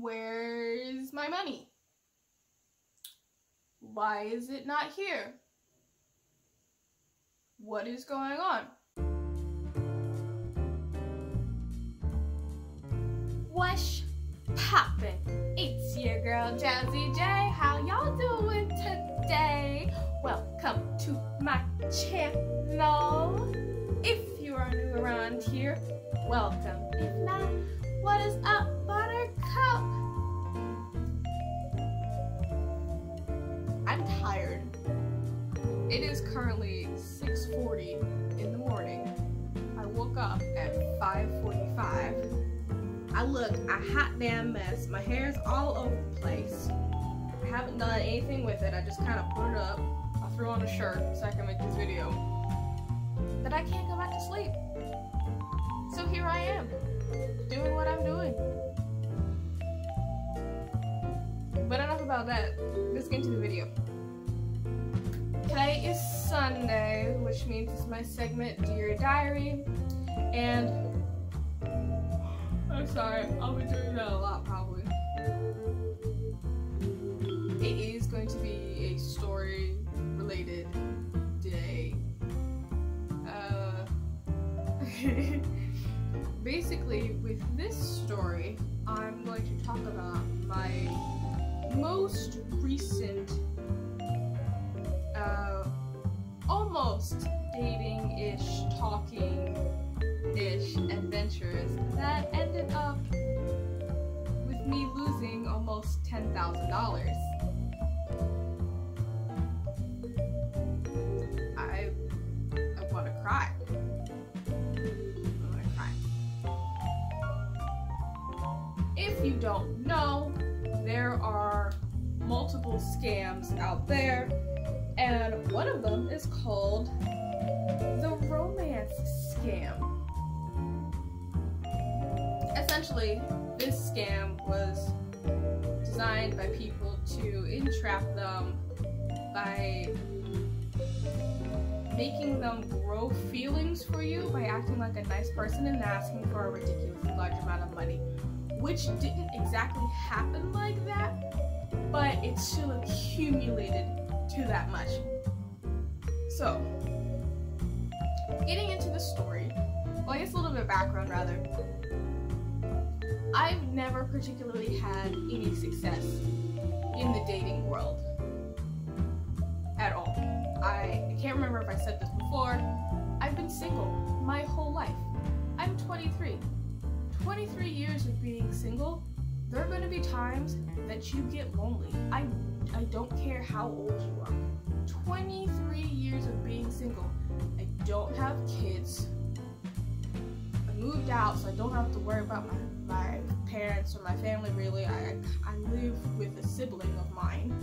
Where's my money? Why is it not here? What is going on? What's poppin'? It's your girl Jazzy J. How y'all doing today? Welcome to my channel. If you are new around here, welcome. If not, what is up, Buttercup? I'm tired. It is currently 6:40 in the morning. I woke up at 5:45. I look a hot damn mess. My hair's all over the place. I haven't done anything with it. I just kind of put it up. I threw on a shirt so I can make this video. But I can't go back to sleep. So here I am, doing what I'm doing. But enough about that. Let's get into the video. Today is Sunday, which means it's my segment, Dear Diary. And I'm sorry, I'll be doing that a lot probably. It is going to be a story related day. Basically, with this story, I'm going to talk about my most recent, almost dating-ish, talking-ish adventures that ended up with me losing almost $10,000. I want to cry. If you don't know, there are multiple scams out there, and one of them is called the romance scam. Essentially, this scam was designed by people to entrap them by making them grow feelings for you by acting like a nice person and asking for a ridiculously large amount of money. Which didn't exactly happen like that, but it still accumulated to that much. So, getting into the story, well, I guess a little bit of background rather. I've never particularly had any success in the dating world at all. I can't remember if I said this before. I've been single my whole life. I'm 23. 23 years of being single, there are going to be times that you get lonely. I don't care how old you are. 23 years of being single. I don't have kids. I moved out, so I don't have to worry about my parents or my family really. I live with a sibling of mine.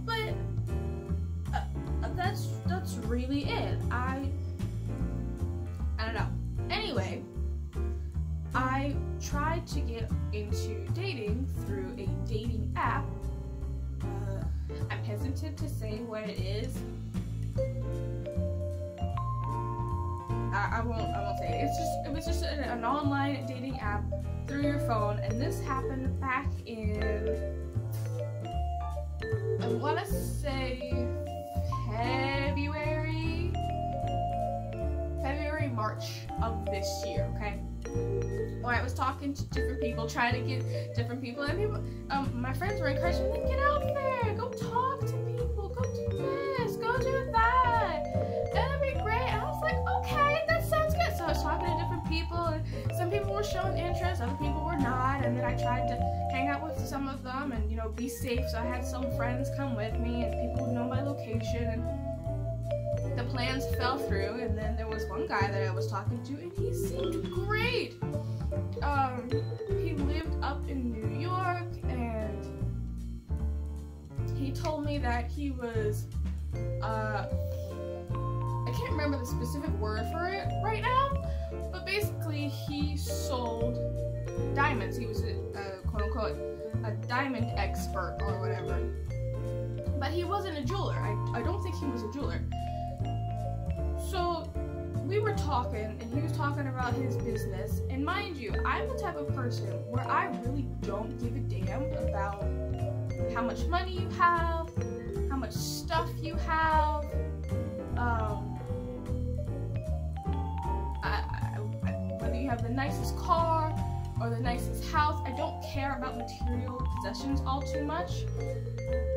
But that's really it. I don't know. Anyway, I tried to get into dating through a dating app. I'm hesitant to say what it is. I won't say it. It was just an online dating app through your phone, and this happened back in, I want to say March of this year, okay? Or I was talking to different people, trying to get different people, and people, my friends were encouraging me, get out there, go talk to people, go do this, go do that, that'll be great. And I was like, okay, that sounds good. So I was talking to different people, and some people were showing interest, other people were not, and then I tried to hang out with some of them and, you know, be safe. So I had some friends come with me, and people would know my location, and the plans fell through. And then there was one guy that I was talking to, and he seemed great. He lived up in New York, and he told me that he was, I can't remember the specific word for it right now, but basically he sold diamonds. He was a quote unquote a diamond expert or whatever, but he wasn't a jeweler. I don't think he was a jeweler. So we were talking, and he was talking about his business. And mind you, I'm the type of person where I really don't give a damn about how much money you have, how much stuff you have, whether you have the nicest car or the nicest house. I don't care about material possessions all too much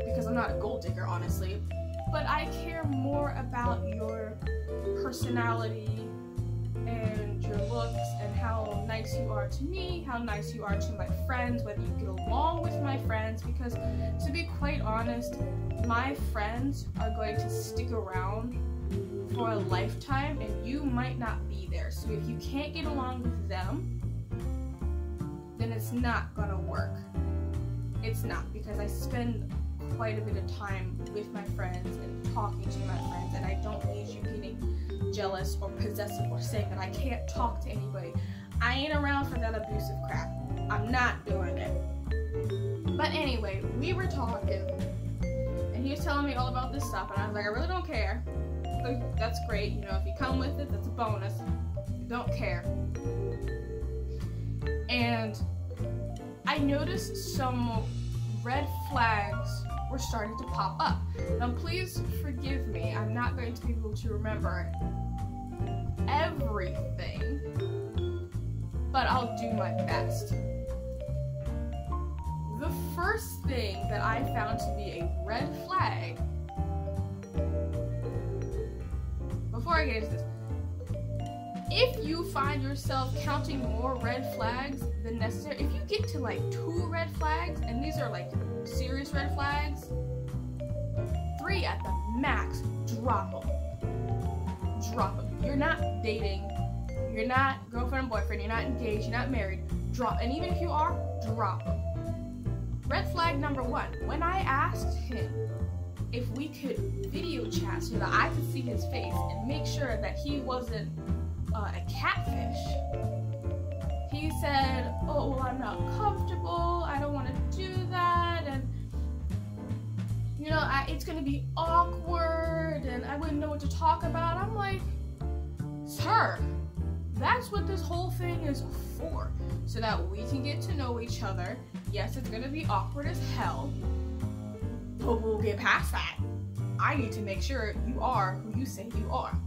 because I'm not a gold digger, honestly. But I care more about your personality and your looks and how nice you are to me, how nice you are to my friends, whether you get along with my friends, because to be quite honest, my friends are going to stick around for a lifetime and you might not be there. So if you can't get along with them, then it's not gonna work. It's not, because I spend quite a bit of time with my friends and talking to my friends, and I don't need you getting jealous or possessive or saying that I can't talk to anybody. I ain't around for that abusive crap. I'm not doing it. But anyway, we were talking, and he was telling me all about this stuff, and I was like, I really don't care. Like, that's great, you know, if you come with it, that's a bonus. I don't care. And I noticed some red flags were starting to pop up. Now please forgive me, I'm not going to be able to remember everything, but I'll do my best. The first thing that I found to be a red flag, before I get into this, if you find yourself counting more red flags than necessary, if you get to like 2 red flags, and these are like serious red flags, 3 at the max, drop them. Drop them. You're not dating, you're not girlfriend and boyfriend, you're not engaged, you're not married, drop. And even if you are, drop them. Red flag number 1, when I asked him if we could video chat so that I could see his face and make sure that he wasn't a catfish, he said, oh, well, I'm not comfortable, I don't want to do that, and you know, it's gonna be awkward, and I wouldn't know what to talk about. I'm like, sir, that's what this whole thing is for, so that we can get to know each other. Yes, it's gonna be awkward as hell, but we'll get past that. I need to make sure you are who you say you are.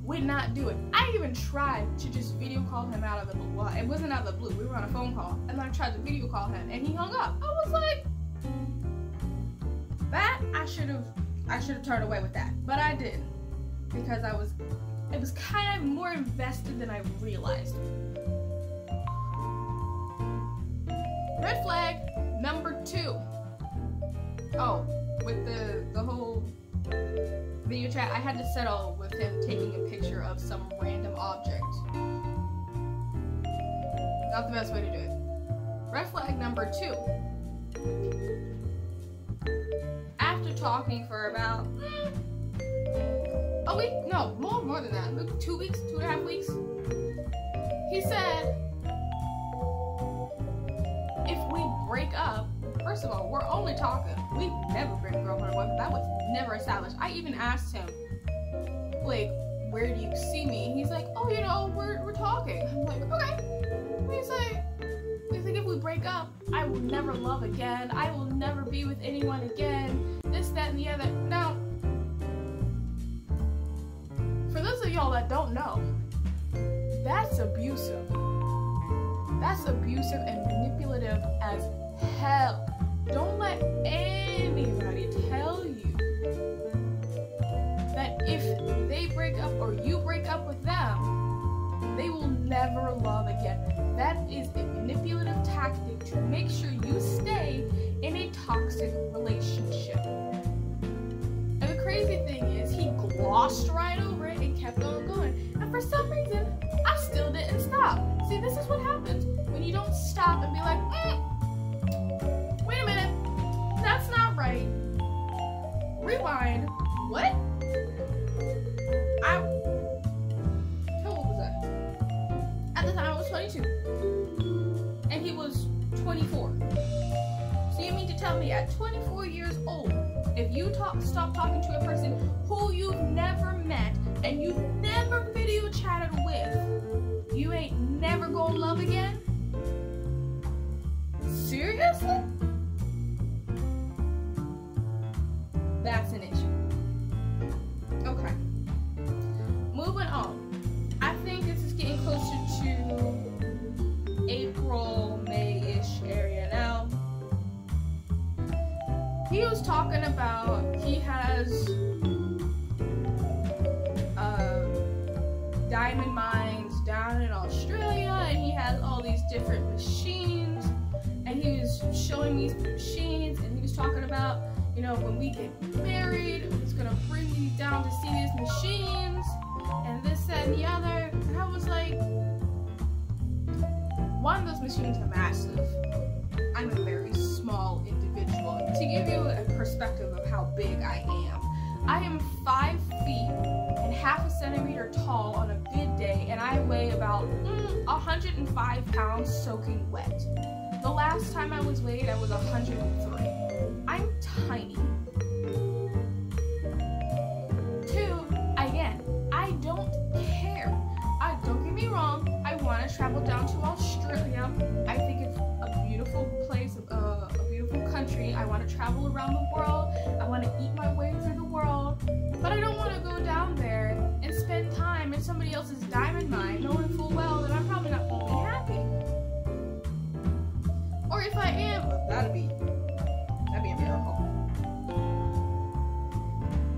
Would not do it. I even tried to just video call him out of the blue. Well, it wasn't out of the blue. We were on a phone call, and I tried to video call him, and he hung up. I was like, that I should have turned away with that, but I didn't, because it was kind of more invested than I realized. Red flag number 2. Oh, with the whole video chat, I had to settle with him taking a picture of some random object. Not the best way to do it. Red flag number 2. After talking for about a week, no, more than that, 2 weeks, 2.5 weeks, he said, if we break up, first of all, we're only talking. We've never been girlfriend and boyfriend. That was never established. I even asked him, like, where do you see me? He's like, oh, you know, we're talking. I'm like, okay. He's like, if we break up, I will never love again. I will never be with anyone again. This, that, and the other. Now, for those of y'all that don't know, that's abusive. That's abusive and manipulative as hell. Don't let anybody tell you that if they break up or you break up with them, they will never love again. That is a manipulative tactic to make sure you stay in a toxic relationship. And the crazy thing is, he glossed right over it and kept on going. And for some reason, I still didn't stop. See, this is what happens when you don't stop and be like, wait a minute, that's not right. Rewind. What? How old was I? At the time, I was 22. And he was 24. So You mean to tell me at 24 years old, if you stop talking to a person who you've never met and you've never video chatted with, you ain't never gonna love again? Seriously? That's an issue. Okay. Moving on. I think this is getting closer to April, May-ish area now. He was talking about he has diamond mines down in Australia, and he has all these different machines, and he was showing these machines, and he was talking about, you know, when we get married, it's gonna bring me down to see these machines, and this, that, and the other. And I was like, one of those machines are massive. I'm a very small individual. To give you a perspective of how big I am 5 feet and half a centimeter tall on a good day, and I weigh about 105 pounds soaking wet. The last time I was weighed, I was 103. I'm tiny. 2, again, I don't care. Don't get me wrong, I want to travel down to Australia. I think it's a beautiful place, a beautiful country. I want to travel around the world. I want to eat my way through the world. But I don't want to go down there and spend time in somebody else's diamond mine, knowing full well that I'm probably not going to be happy. Or if I am, well, that'd be a miracle.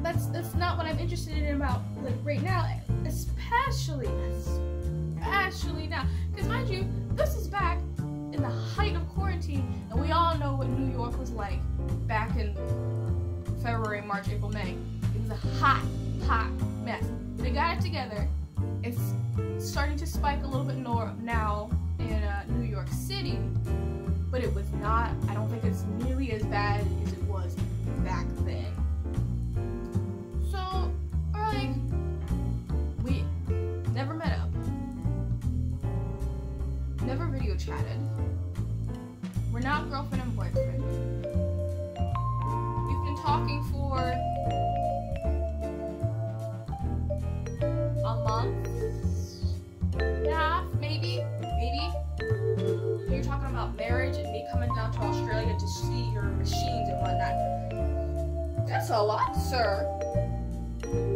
That's not what I'm interested in about, like, right now, especially now. Because mind you, this is back in the height of quarantine, and we all know what New York was like back in February, March, April, May. It was a hot mess. They got it together. It's starting to spike a little bit more now in New York City, but it was not, I don't think it's nearly as bad as it was back then. So, like, we never met up, never video chatted, we're not girlfriend and boyfriend. We've been talking for a month and a half, maybe. You're talking about marriage and me coming down to Australia to see your machines and whatnot. That's a lot, sir.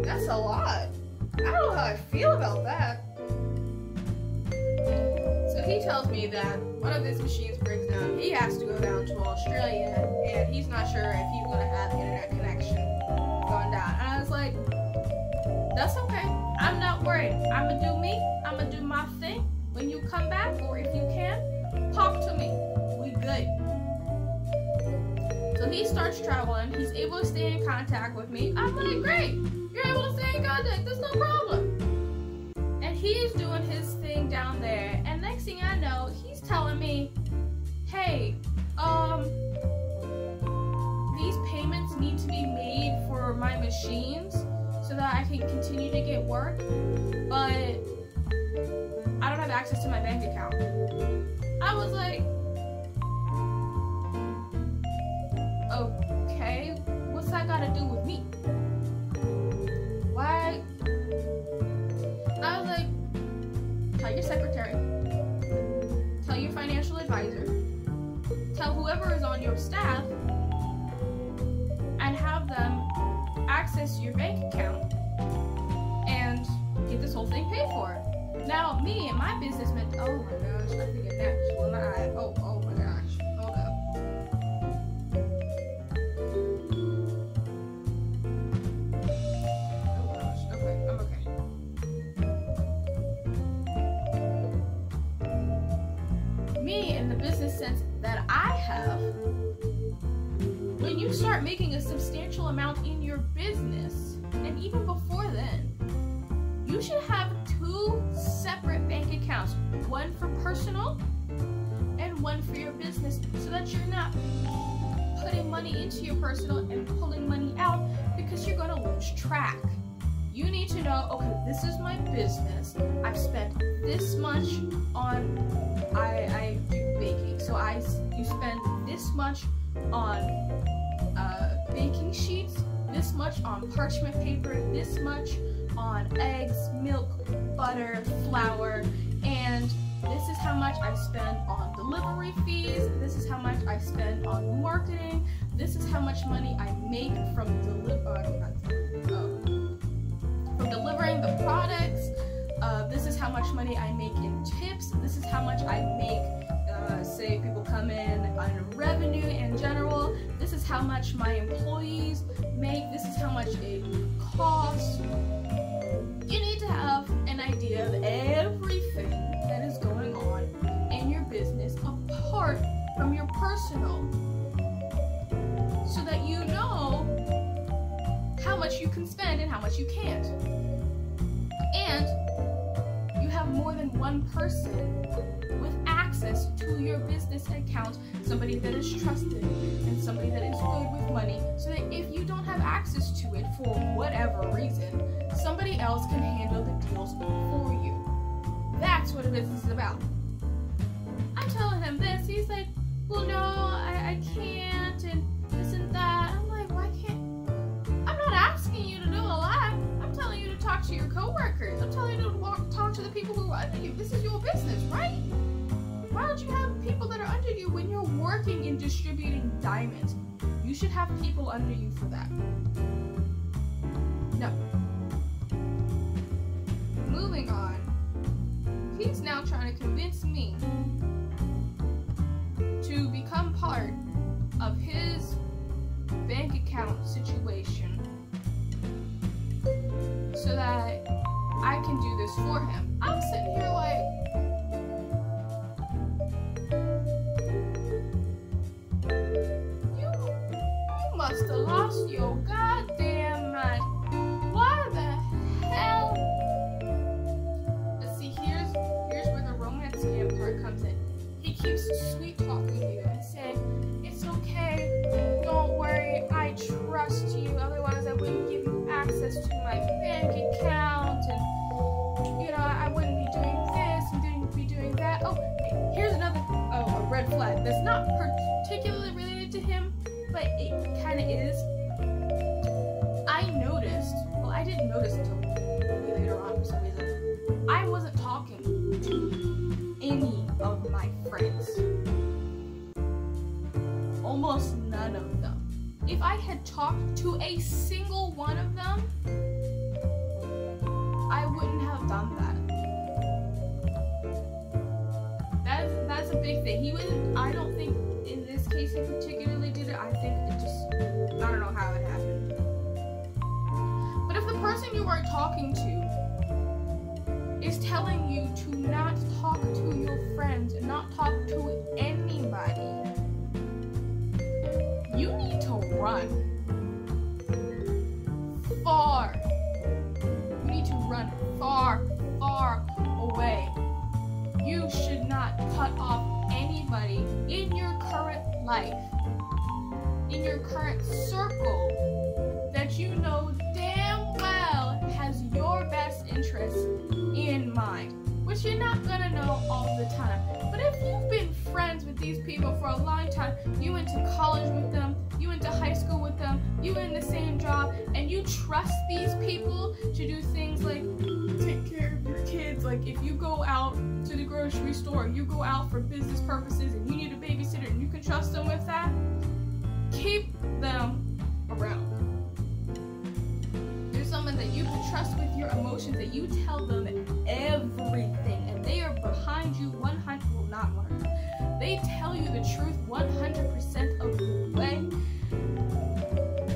That's a lot. I don't know how I feel about that. So he tells me that one of his machines breaks down. He has to go down to Australia, and he's not sure if he's going to have internet connection going down. And I was like, that's okay. I'm not worried. I'm going to do me. I'm going to do my thing. When you come back, or if you can, talk to me. We good. So he starts traveling. He's able to stay in contact with me. I'm like, great. You're able to stay in contact. There's no problem. And he's doing his thing down there. And next thing I know, he's telling me, hey, these payments need to be made for my machines so that I can continue to get work, but I don't have access to my bank account. I was like, okay, what's that got to do with me? Why? I was like, tell your secretary, tell your financial advisor, tell whoever is on your staff, and have them access your bank account and get this whole thing paid for. Now, me and my business meant, oh my gosh, I think a natural in my eye. Oh my gosh. Hold up. Oh gosh. Okay, I'm okay. Me, in the business sense that I have, when you start making a substantial amount in your business, and even before then, you should have 2 separate bank accounts, one for personal and one for your business, so that you're not putting money into your personal and pulling money out, because you're going to lose track. You need to know, okay, this is my business. I've spent this much on, I do baking, so you spend this this much on baking sheets, this much on parchment paper, this much on eggs, milk, butter, flour, and this is how much I spend on delivery fees, this is how much I spend on marketing, this is how much money I make from delivering the products, this is how much money I make in tips, this is how much I make, say people come in on revenue in general, this is how much my employees make, this is how much it costs. You need to have an idea of everything that is going on in your business apart from your personal, so that you know how much you can spend and how much you can't. And you have more than one person with access to your business account, somebody that is trusted and somebody that is good with money, so that if you don't have access to it for whatever reason, somebody else can handle the deals for you. That's what a business is about. I'm telling him this, he's like, well, no, I can't, and this and that. I'm like, why can't? I'm not asking you to do a lot. I'm telling you to talk to your coworkers. I'm telling you to talk to the people who are under you. This is your business, right? Why don't you have people that are under you when you're working in distributing diamonds? You should have people under you for that. No. Moving on. He's now trying to convince me to become part of his bank account situation so that I can do this for him. I'm sitting here like, you must have lost your goddamn mind. Why the hell? But see, here's where the romance scam part comes in. He keeps sweet talking you and saying, it's okay, don't worry, I trust you, otherwise I wouldn't give you access to my bank account, and you know, I wouldn't be doing this and wouldn't be doing that. Oh, here's another, a red flag that's not particularly related to him, but it kind of is. I noticed, well, I didn't notice until way later on for some reason, I wasn't talking to any of my friends. Almost none of them. If I had talked to a single one of them, I wouldn't have done that. That's a big thing. He wouldn't, I don't think in this case he particularly did it. I think it just, I don't know how it happened. But if the person you are talking to is telling you to not talk to your friends and not talk to anybody, you need to run far. You need to run far, far away. You should not cut off anybody in your current life, in your current circle, that you know damn well has your best interests in mind, which you're not gonna know all the time. But if you've been friends with these people for a long time, you went to college with them, you went to high school with them, you were in the same job, and you trust these people to do things like take care of your kids, like if you go out to the grocery store, you go out for business purposes and you need a babysitter and you can trust them with that, keep them around. There's someone that you can trust with your emotions, that you tell them everything and they are behind you 100, well not 100, they tell you the truth 100% of the way,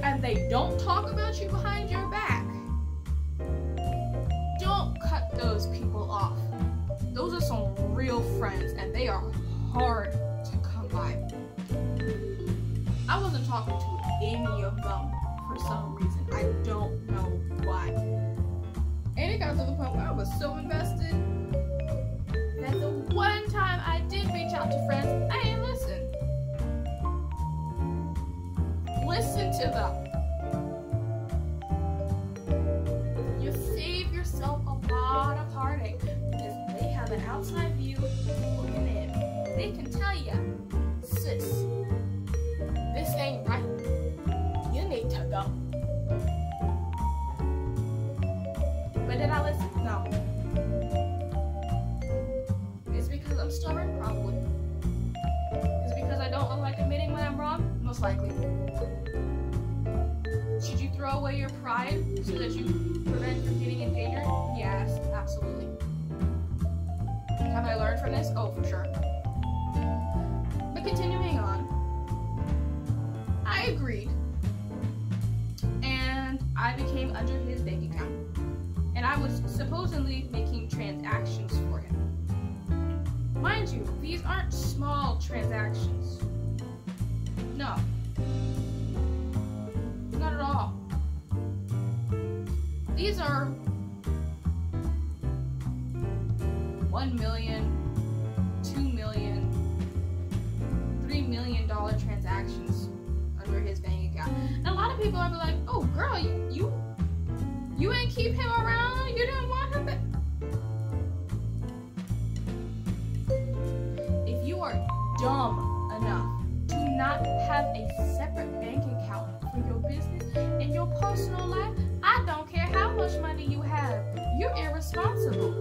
and they don't talk about you behind your back. Don't cut those people off. Those are some real friends and they are hard to come by. I wasn't talking to any of them for some reason. I don't know why. And it got to the point where I was so invested that the one time I did reach out to friends, I didn't listen. Listen to them. You save yourself a lot of heartache because they have an outside view looking in. They can tell you, sis, this ain't right. You need to go. But did I listen? No. It's because I'm stubborn? Probably. Is it because I don't like admitting when I'm wrong? Most likely. Should you throw away your pride so that you prevent from getting in danger? Yes, absolutely. Have I learned from this? Oh, for sure. But continuing on, I agreed, and I became under his bank account, and I was supposedly making transactions for him. Mind you, these aren't small transactions. No. Not at all. These are $1 million, $2 million, $3 million transactions under his bank account. And a lot of people are like, "Oh, girl, you ain't keep him around. You didn't want him back." If you are dumb enough to not have a separate bank account for your business and your personal life, I don't care how much money you have. You're irresponsible.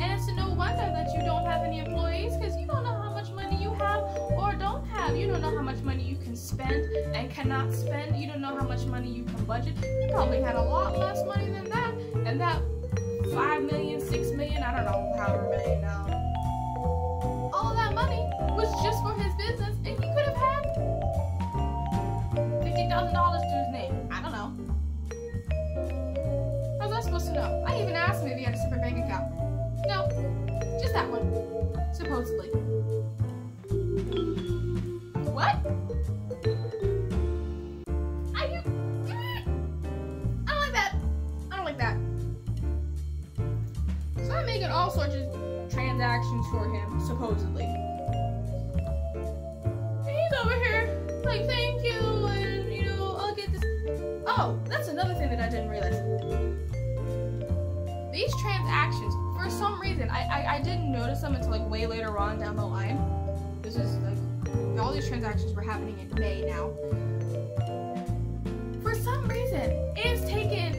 And it's no wonder that you don't have any employees, because you don't know how much money you have or don't have. You don't know how much money you can spend and cannot spend. You don't know how much money you can budget. You probably had a lot less money than that. And that 5 million, 6 million, I don't know however many now. All that money was just for his business, and he could have had $50,000 to his name. I don't know. How was I supposed to know? I even asked him if he had a separate bank account. No, just that one. Supposedly. What? Are you? I don't like that. I don't like that. So I'm making all sorts of transactions for him, supposedly. And he's over here, like, thank you, and, you know, I'll get this. Oh, that's another thing that I didn't realize. These transactions, for some reason, I didn't notice them until, like, way later on down the line. This is, like, all these transactions were happening in May now. For some reason, it's taken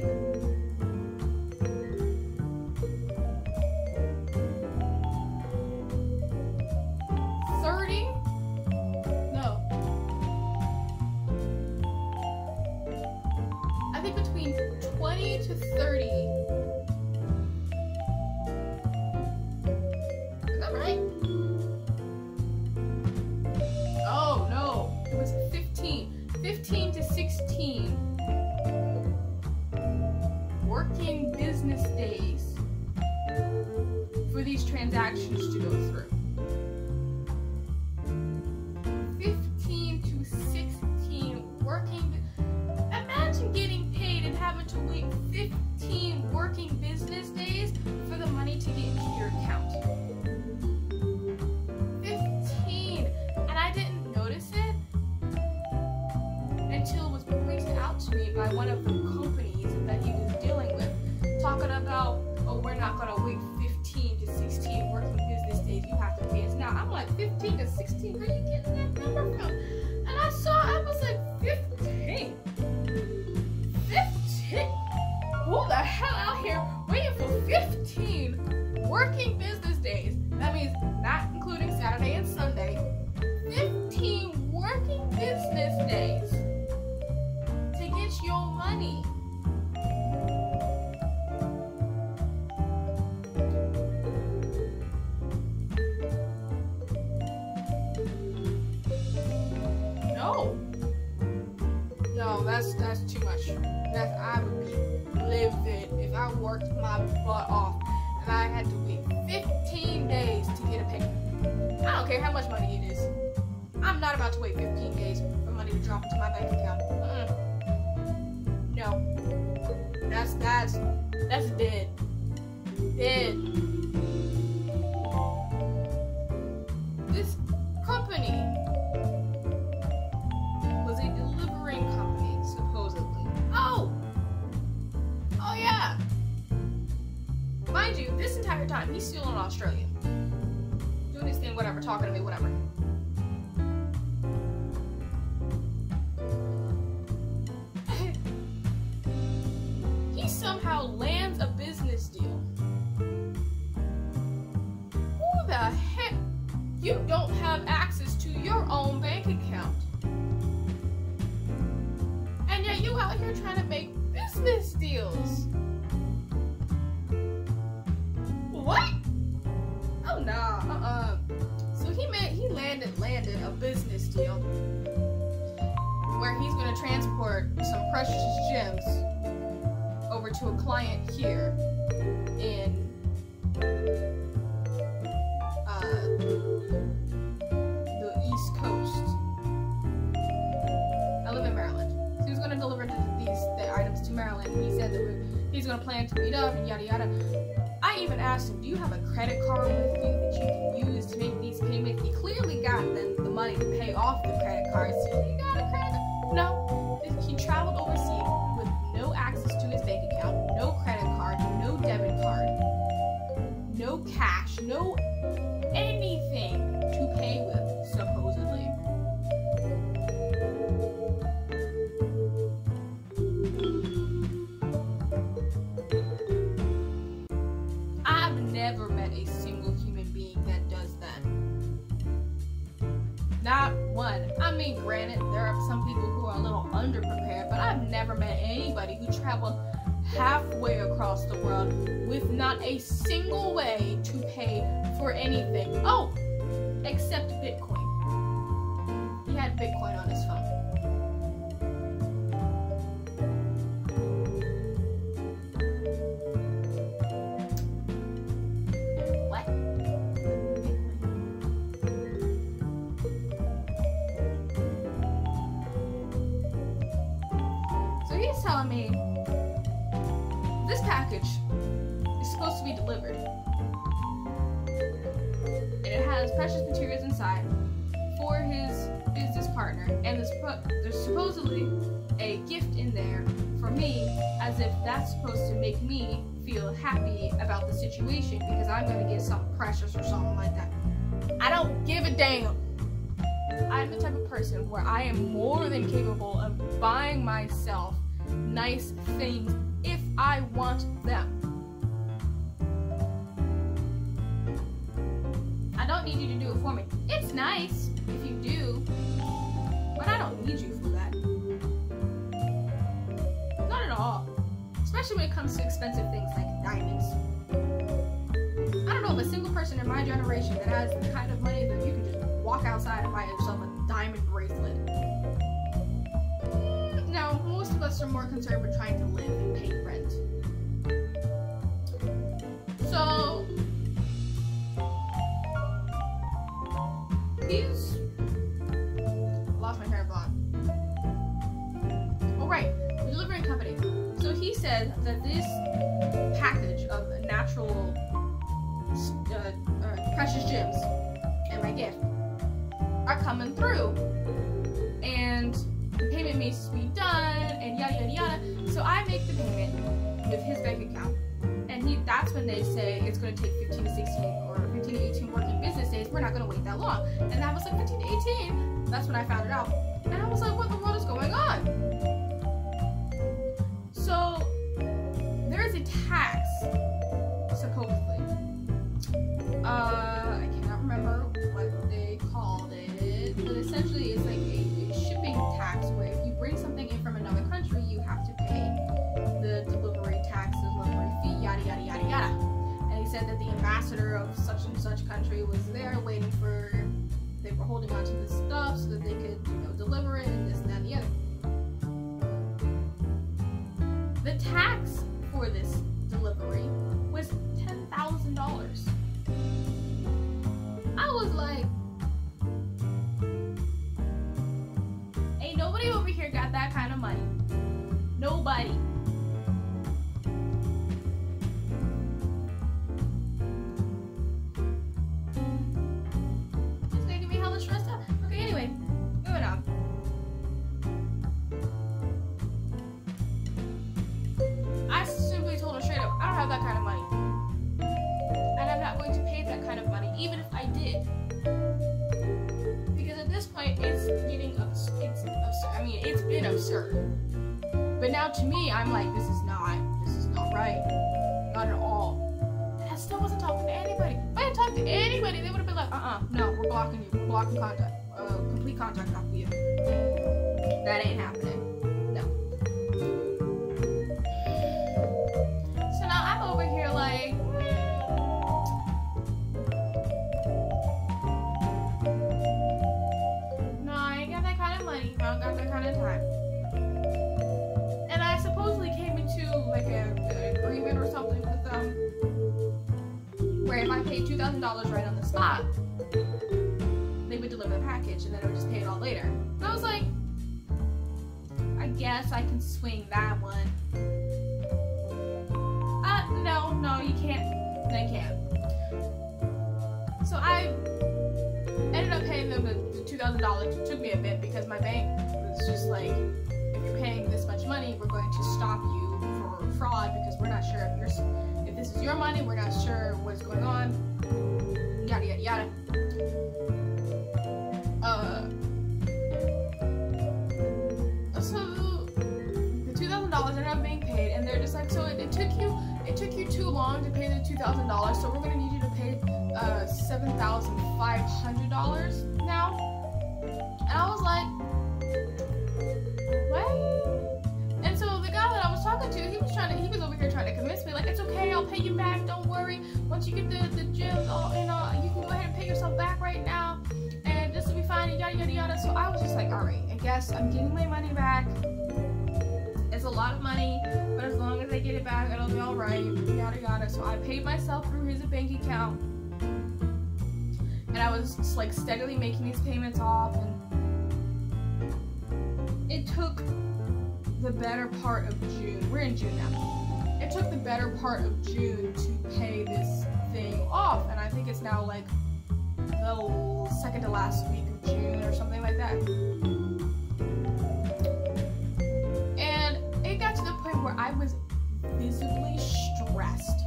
30? No. I think between 20 to 30. Is that right? Oh, no. It was 15. 15 to 16 working business days for these transactions to go through. 15 to 16 working. Imagine getting paid and having to wait 15 working business days for the money to get into your account. 15! And I didn't notice it until it was pointed out to me by one of the companies that he was dealing with, talking about, oh, we're not going to wait 15 to 16 working business days, you have to pay us now. I'm like, 15 to 16? Where are you getting that number from? And I was like, 15? 15? Who the hell out here waiting for 15 working business days? That means not including Saturday and Sunday. 15 working business days to get your money. No, that's too much. I would be livid if I worked my butt off and I had to wait 15 days to get a payment. I don't care how much money it is. I'm not about to wait 15 days for money to drop into my bank account. No. That's dead. Dead. This company was a delivering company, supposedly. Oh yeah. Mind you, this entire time he's still in Australia, doing his thing, whatever, talking to me, whatever. somehow lands a business deal. Who the heck? You don't have access to your own bank account. And yet you out here trying to make business deals. What? Oh nah, So he landed a business deal where he's gonna transport some precious gems over to a client here in the East Coast. I live in Maryland. So he was gonna deliver the items to Maryland. He said that he's gonna plan to meet up and yada yada. I even asked him, do you have a credit card with you that you can use to make these payments? He clearly got the money to pay off the credit card. So you got a credit? No. He traveled overseas with no access to his bank account, no credit card, no debit card, no cash, no anything to pay with, supposedly. I've never met a single human being that does that. Not one. I mean, granted, there are some people who are a little underprepared, but I've never met anybody who traveled halfway across the world with not a single way to pay for anything. Oh, except Bitcoin. He had Bitcoin on his phone. What? So he's telling me this package is supposed to be delivered. And it has precious materials inside for his business partner. And there's supposedly a gift in there for me, as if that's supposed to make me feel happy about the situation because I'm going to get something precious or something like that. I don't give a damn. I'm the type of person where I am more than capable of buying myself nice things if I want them. I don't need you to do it for me. It's nice if you do, but I don't need you for that. Not at all. Especially when it comes to expensive things like diamonds. I don't know of a single person in my generation that has the kind of money that you can just walk outside and buy yourself a diamond bracelet. Now, most of us are more concerned with trying to live and pay rent. So, he's lost my train of thought. Oh right, the delivering company. So he said that this package of natural precious gems and my gift are coming through, and the payment needs to be done, and yada yada yada. So I make the payment with his bank account, and that's when they say it's going to take 15 to 16 or 15 to 18 working business days. We're not going to wait that long. And I was like, 15 to 18. That's when I found it out, and I was like, what the world is going on? So there is a tax, supposedly. I cannot remember what they called it, but essentially it's like a shipping tax where if you bring something in from another country, you have to pay the delivery tax, the delivery fee, yada yada yada yada. And he said that the ambassador of such and such country was there waiting for, they were holding on to this stuff so that they could, deliver it and this and that and the other. The tax for this delivery was $10,000. I was like, ain't nobody over here got that kind of money. Nobody. It's making me hella stressed out. Okay, anyway, moving on. I simply told her straight up, I don't have that kind of money. And I'm not going to pay that kind of money, even if I did. Because at this point, it's getting absurd. It's absurd. I mean, it's been absurd. But now to me, I'm like, this is not right. Not at all. And I still wasn't talking to anybody. If I had talked to anybody, they would have been like, no, we're blocking you. We're blocking contact. Complete contact off of you. That ain't happening. No. So now I'm over here like, no, I ain't got that kind of money. I don't got that kind of time. And I supposedly came into like an agreement or something with them where if I paid $2,000 right on the spot, they would deliver the package and then I would just pay it all later. And I was like, I guess I can swing that one. No, you can't. They can't. So I ended up paying them the $2,000. It took me a bit because my bank was just like, if you're paying this much money, we're going to stop you for fraud because we're not sure if this is your money, we're not sure what's going on, yada yada yada. So the $2,000 ended up being paid, and they're just like, so it took you too long to pay the $2,000, so we're gonna need you to pay $7,500 now. And I was like, what? And so the guy that I was talking to, he was over here trying to convince me, like, it's okay, I'll pay you back, don't worry. Once you get the gym, you can go ahead and pay yourself back right now, and this will be fine, and yada yada yada. So I was just like, alright, I guess I'm getting my money back. It's a lot of money, but as long as I get it back, it'll be alright, yada yada. So I paid myself through his bank account, and I was just like steadily making these payments off, and it took the better part of June. We're in June now. It took the better part of June to pay this thing off, and I think it's now like the second to last week of June or something like that. And it got to the point where I was visibly stressed.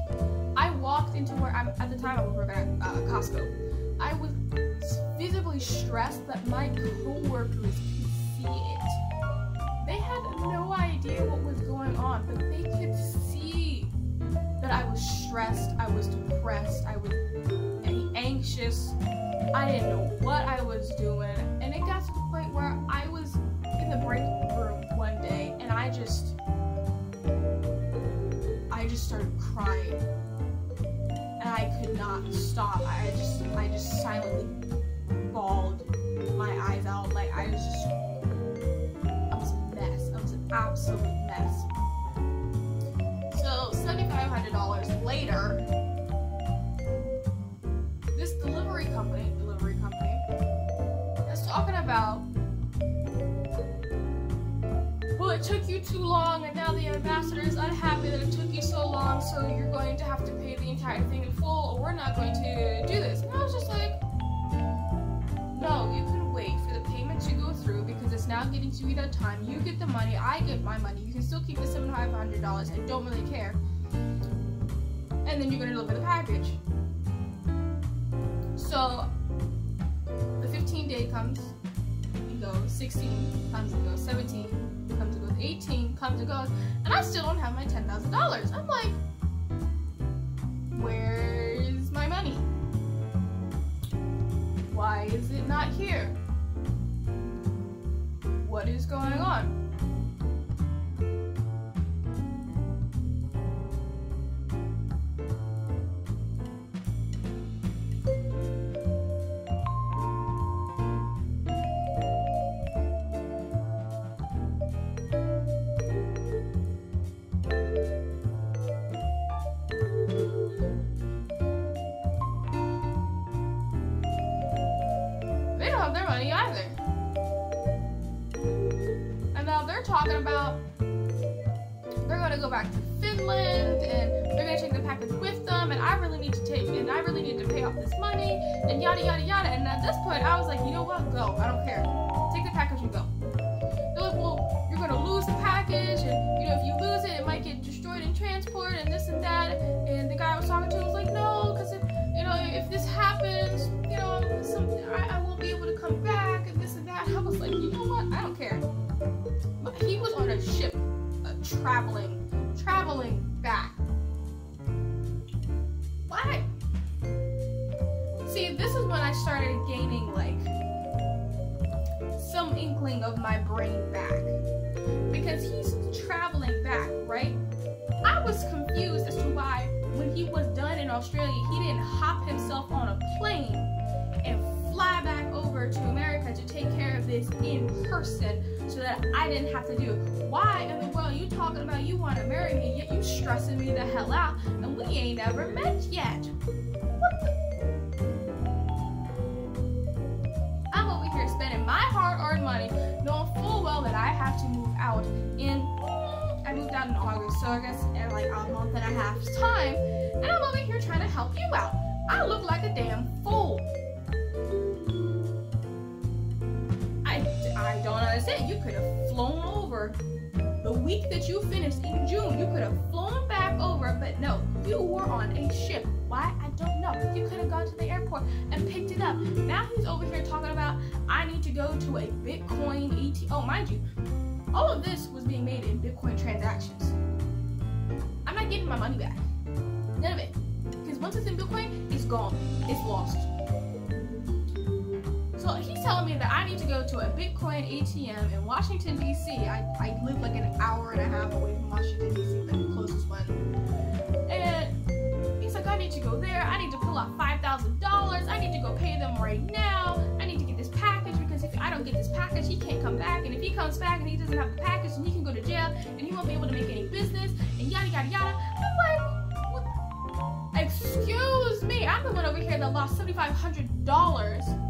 I walked into where at the time I was working at Costco. I was visibly stressed that my coworkers could see it. They had no idea what was going on, but they could see that I was stressed, I was depressed, I was anxious. I didn't know what I was doing, and it got to the point where I was in the break room one day, and I just started crying, and I could not stop. I just silently bawled my eyes out. Like I was a mess. I was an absolute mess. So $7,500 later, this delivery company is talking about, well, it took you too long, and now the ambassador is unhappy that it took you so long, so you're going to have to pay the entire thing in full, or we're not going to do this. And I was just like, no, you can wait for the payment to go through because it's now getting to be that time. You get the money, I get my money. You can still keep the $7,500. I don't really care. And then you're going to deliver the package. So the 15-day comes and goes, 16 comes and goes, 17 comes and goes, 18 comes and goes, and I still don't have my $10,000. I'm like, where's my money? Why is it not here? What is going on? They don't have their money either. And now they're talking about they're going to go back to Finland and they're going to take the package with them, and I really need to pay off this money and yada yada yada. And at this point I was like, you know what, go, I don't care, take the package and go. They're like, well, you're going to lose the package, and if you lose it, it might get destroyed in transport and this and that. And the guy I was talking to was like, no, because if this happens, I won't be able to come back and this and that. I was like, you know what, I don't care. But he was on a ship traveling back inkling of my brain back. Because he's traveling back, right? I was confused as to why, when he was done in Australia, he didn't hop himself on a plane and fly back over to America to take care of this in person so that I didn't have to do it. Why in the world you talking about you want to marry me, yet you stressing me the hell out, and we ain't never met yet? What the? I'm over here spending my hard-earned money, knowing full well that I have to move out I moved out in August, so I guess in like a month and a half's time, and I'm over here trying to help you out. I look like a damn fool. I don't understand. You could have flown over the week that you finished in June. You could have flown back over, but no, you were on a ship. Why? I don't know. You could have gone to the airport and picked it up. Now he's over here talking about I need to go to a Bitcoin ATM. Oh, mind you, all of this was being made in Bitcoin transactions. I'm not getting my money back. None of it. Because once it's in Bitcoin, it's gone. It's lost. So he's telling me that I need to go to a Bitcoin ATM in Washington, D.C. I live like an hour and a half away from Washington, D.C., like the closest one. And he's like, I need to go there. I need to pull out $5,000. I need to go pay them right now. I need to get this package because if I don't get this package, he can't come back. And if he comes back and he doesn't have the package, then he can go to jail and he won't be able to make any business and yada, yada, yada. I'm like, what? Excuse me. I'm the one over here that lost $7,500.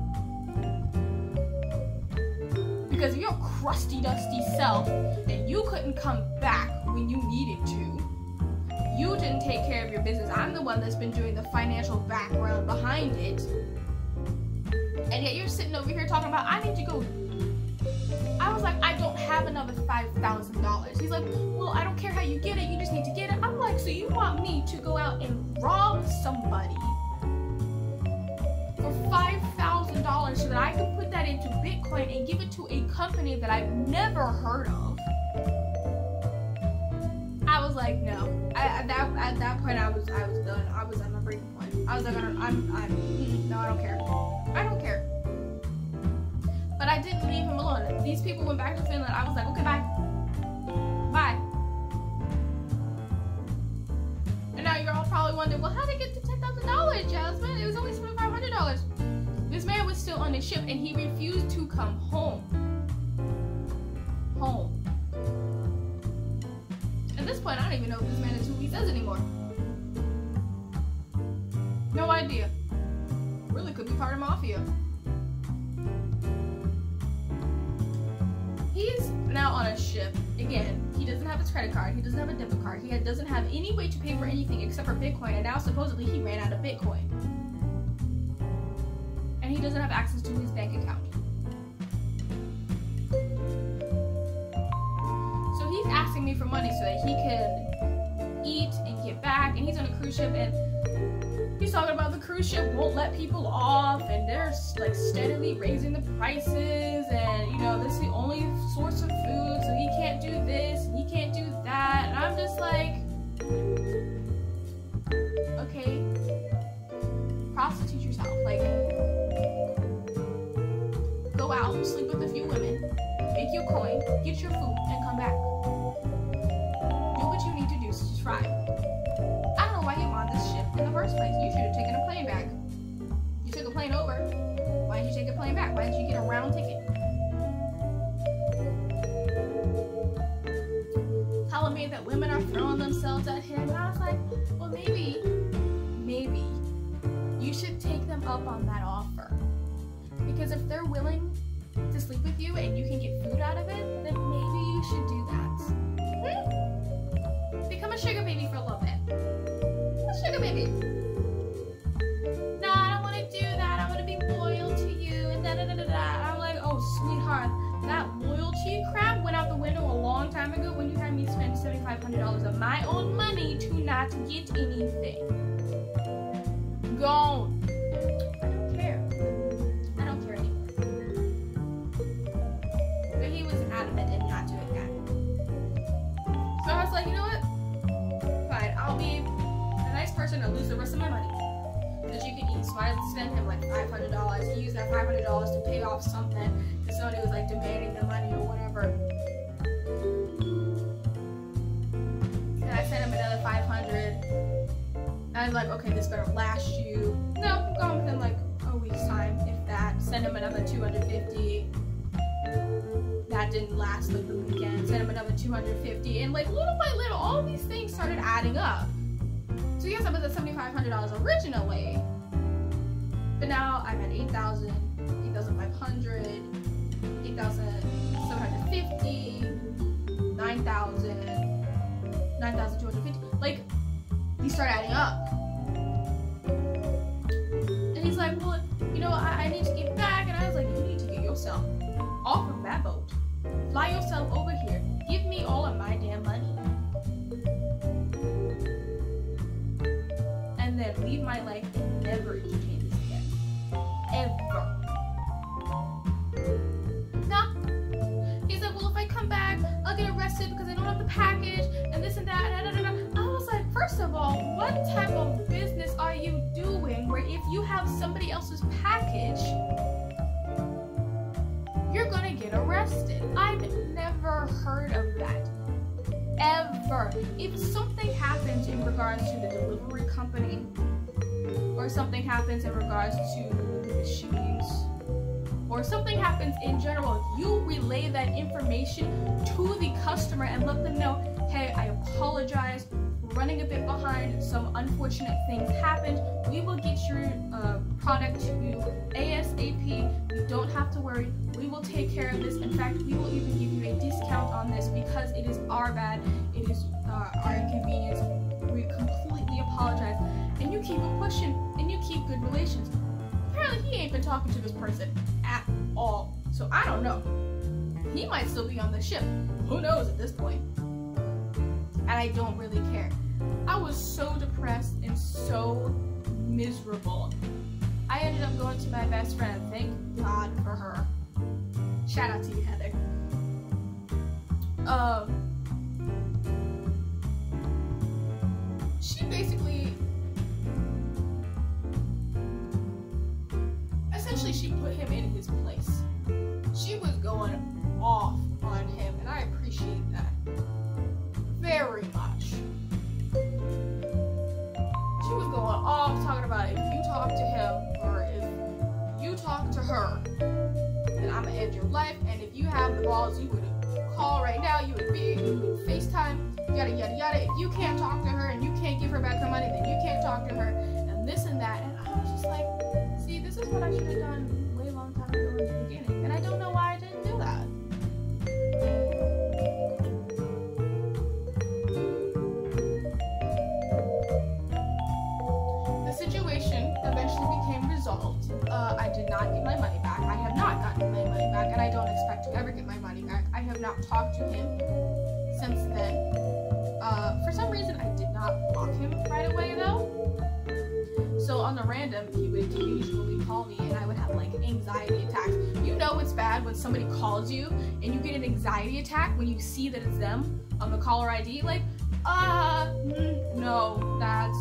Because of your crusty, dusty self, and you couldn't come back when you needed to. You didn't take care of your business. I'm the one that's been doing the financial background behind it. And yet you're sitting over here talking about, I need to go. I was like, I don't have another $5,000. He's like, well, I don't care how you get it. You just need to get it. I'm like, so you want me to go out and rob somebody for $5,000 so that I can put that into Bitcoin and give it to a company that I've never heard of? I was like, no. At that point, I was done. I was at my breaking point. I was like, no, I don't care. I don't care. But I didn't leave him alone. These people went back to Finland. I was like, okay, bye. Bye. And now you're all probably wondering, well, how'd they get to $10,000, Jasmine? It was only $7,500. This man was still on the ship and he refused to come home. Home. At this point, I don't even know if this man is who he says anymore. No idea. Really could be part of Mafia. He's now on a ship. Again, he doesn't have his credit card. He doesn't have a debit card. He doesn't have any way to pay for anything except for Bitcoin. And now supposedly he ran out of Bitcoin. And he doesn't have access to his bank account. So he's asking me for money so that he can eat and get back. And he's on a cruise ship and he's talking about the cruise ship won't let people off and they're like steadily raising the prices and you know this is the only source of food so he can't do this and he can't do that. And I'm just like, okay, prostitute yourself. Like, go out, sleep with a few women, make your coin, get your food, and come back. Do what you need to do, just try. I don't know why you're on this ship in the first place. You should have taken a plane back. You took a plane over. Why didn't you take a plane back? Why didn't you get a round ticket? Telling me that women are throwing themselves at him. And I was like, well, maybe you should take them up on that offer. Because if they're willing to sleep with you and you can get food out of it, then maybe you should do that. Become a sugar baby for a little bit. A sugar baby. No, I don't want to do that. I want to be loyal to you and da-da-da-da-da. I'm like, oh, sweetheart, that loyalty crap went out the window a long time ago when you had me spend $7,500 of my own money to not get anything. Gone. I don't care. I don't care anymore. But he was adamant in not doing that. So I was like, you know what? Fine, I'll be a nice person and lose the rest of my money that you can eat. So I sent him like $500. He used that like $500 to pay off something because somebody was like demanding the money or whatever. And I sent him another 500. And I was like, okay, this better last you. No, I'm gone within like a week's time, if that. Send him another 250. That didn't last like the weekend. Send him another 250. And like little by little, all these things started adding up. So yes, I was at $7,500 originally. But now I'm at 8,000, 8,500, 8,750, 9,000, 9,250. Like, these start adding up. And he's like, well, you know, I need to get back. And I was like, you need to get yourself off of that boat. Fly yourself over here. Give me all of my damn money. And then leave my life and never entertain this again. Ever. Nah. He's like, well, if I come back, I'll get arrested because I don't have the package and this and that. I was like, first of all, what type of business are you doing where if you have somebody else's package, you're gonna get arrested? I've never heard of that. Ever. If something happens in regards to the delivery company, or something happens in regards to the machines, or something happens in general, you relay that information to the customer and let them know, hey, I apologize, we're running a bit behind, some unfortunate things happened, we will get your product to you ASAP, you don't have to worry, we will take care of this. In fact, we will even give you a discount on this because it is our bad, it is our inconvenience, we completely apologize. And you keep it pushing, and you keep good relations. Apparently he ain't been talking to this person at all, so I don't know. He might still be on the ship, who knows at this point. And I don't really care. I was so depressed and so miserable. I ended up going to my best friend, thank God for her. Shout out to you, Heather. She basically, essentially she put him in his place. She was going off on him, and I appreciate that very much. She was going off talking about if you talk to him or if you talk to her, then I'm gonna end your life, and if you have the balls, you would call right now, you would FaceTime, yada yada yada. If you can't talk to her and you can't give her back her money, then you can't talk to her, and this and that. And I was just like, see, this is what I should have done way long time ago in the beginning, and I don't know why I didn't do that. The situation eventually became resolved. I did not get my money back. I have not gotten my money back, and I don't expect to ever get my money back. I have not talked to him since then. For some reason, I did not block him right away though. So on the random, he would occasionally call me, and I would have like anxiety attacks. You know it's bad when somebody calls you and you get an anxiety attack when you see that it's them on the caller ID. Like, no, that's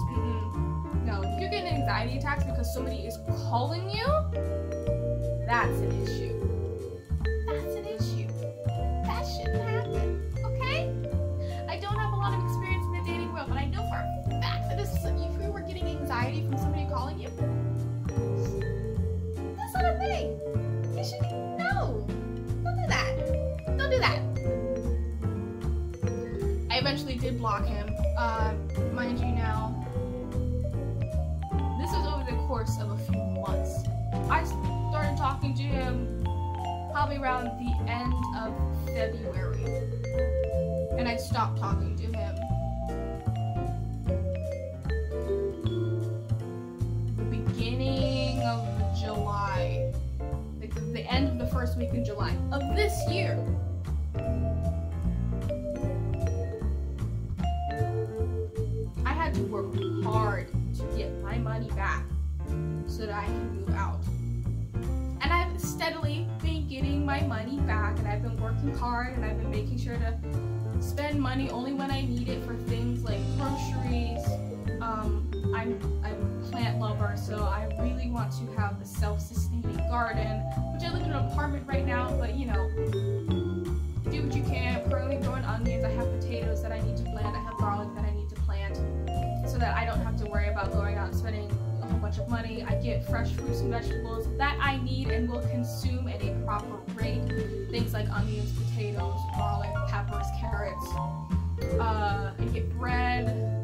no. If you're getting anxiety attacks because somebody is calling you, that's an issue. That's an issue. That shouldn't happen. Okay? I don't have a lot of experience in the dating world, but I know for a fact that this is, if you were getting anxiety from somebody calling you, that's not a thing. You should no. Don't do that. Don't do that. I eventually did block him. Mind you now, this was over the course of a few months. I started talking to him probably around the end of February, and I stopped talking to him the beginning of July, like the end of the first week in July of this year. I had to work hard to get my money back so that I can move out. And I've steadily been getting my money back, and I've been working hard, and I've been making sure to spend money only when I need it for things like groceries, I'm a plant lover, so I really want to have a self-sustaining garden, which I live in an apartment right now, but you know, do what you can. I'm currently growing onions, I have potatoes that I need to plant, I have garlic that I need to plant, so that I don't have to worry about going out and spending a whole bunch of money. I get fresh fruits and vegetables that I need and will consume at a proper rate. Things like onions, potatoes, garlic, peppers, carrots. I get bread.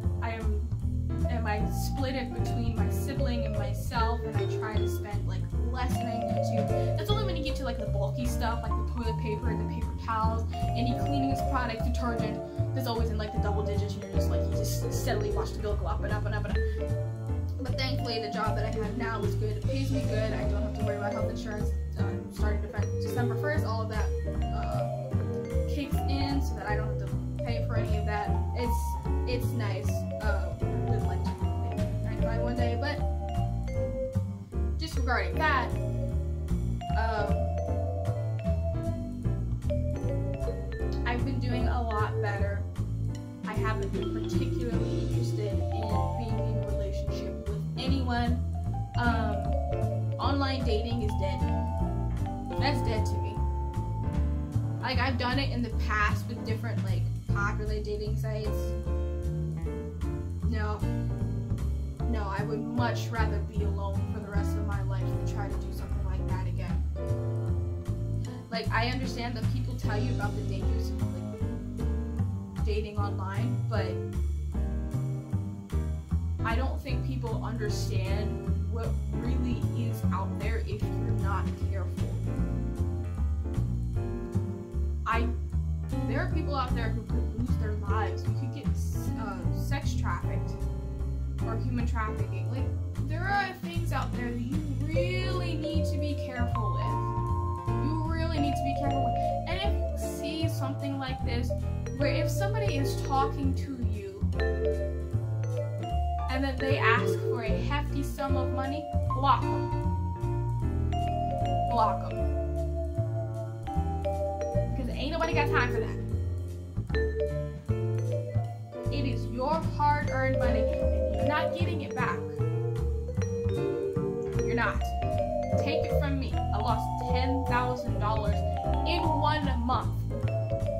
I split it between my sibling and myself, and I try to spend like less than I need to. That's only when you get to like the bulky stuff, like the toilet paper and the paper towels, any cleaning product, detergent. There's always in like the double digits, and you're just like, you just steadily watch the bill go up and up and up and up. But thankfully, the job that I have now is good. It pays me good. I don't have to worry about health insurance. Starting December 1st, all of that kicks in, so that I don't have to pay for any of that. It's nice. Would like to make 95 one day, but disregarding that, I've been doing a lot better. I haven't been particularly interested in being in a relationship with anyone. Online dating is dead. That's dead to me. Like, I've done it in the past with different like popular dating sites. No, I would much rather be alone for the rest of my life than try to do something like that again. Like, I understand that people tell you about the dangers of like dating online, but I don't think people understand what really is out there if you're not careful. There are people out there who could lose their lives. You could get sex trafficked or human trafficking. Like, there are things out there that you really need to be careful with. You really need to be careful with. And if you see something like this, where if somebody is talking to you and then they ask for a hefty sum of money, block them. Block them. Because ain't nobody got time for that. It is your hard-earned money, and you're not getting it back. You're not. Take it from me. I lost $10,000 in 1 month.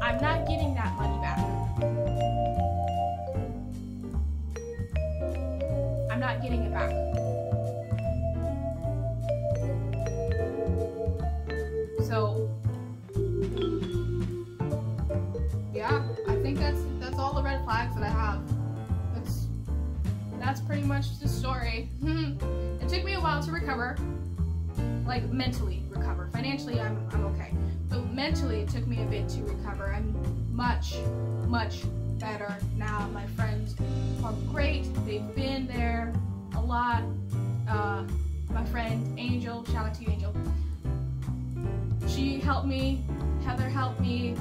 I'm not getting that money back. I'm not getting it back. So, yeah, I think that's all the red flags that I have. That's pretty much the story. It took me a while to recover, like mentally recover. Financially, I'm okay, but mentally it took me a bit to recover. I'm much better now. My friends are great. They've been there a lot. My friend Angel, shout out to you, Angel. She helped me. Heather helped me.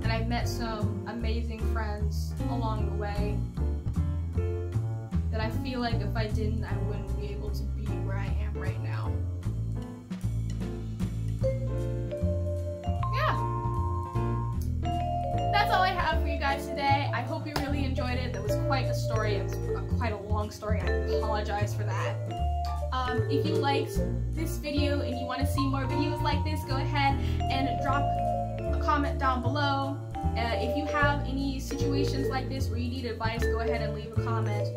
And I met some amazing friends along the way that I feel like if I didn't, I wouldn't be able to be where I am right now. Yeah. That's all I have for you guys today. I hope you really enjoyed it. That was quite a story. It was quite a long story. I apologize for that. If you liked this video and you want to see more videos like this, go ahead and drop a comment down below. If you have any situations like this where you need advice, go ahead and leave a comment.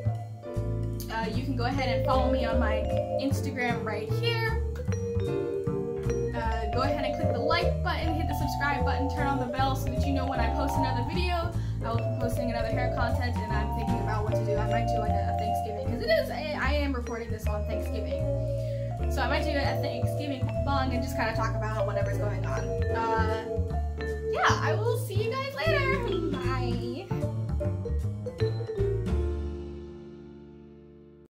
You can go ahead and follow me on my Instagram right here. Go ahead and click the like button, hit the subscribe button, turn on the bell so that you know when I post another video. I will be posting another hair content, and I'm thinking about what to do. I might do like a Thanksgiving, because I am recording this on Thanksgiving. So I might do a Thanksgiving mukbang and just kind of talk about whatever's going on. Yeah, I will see you guys later.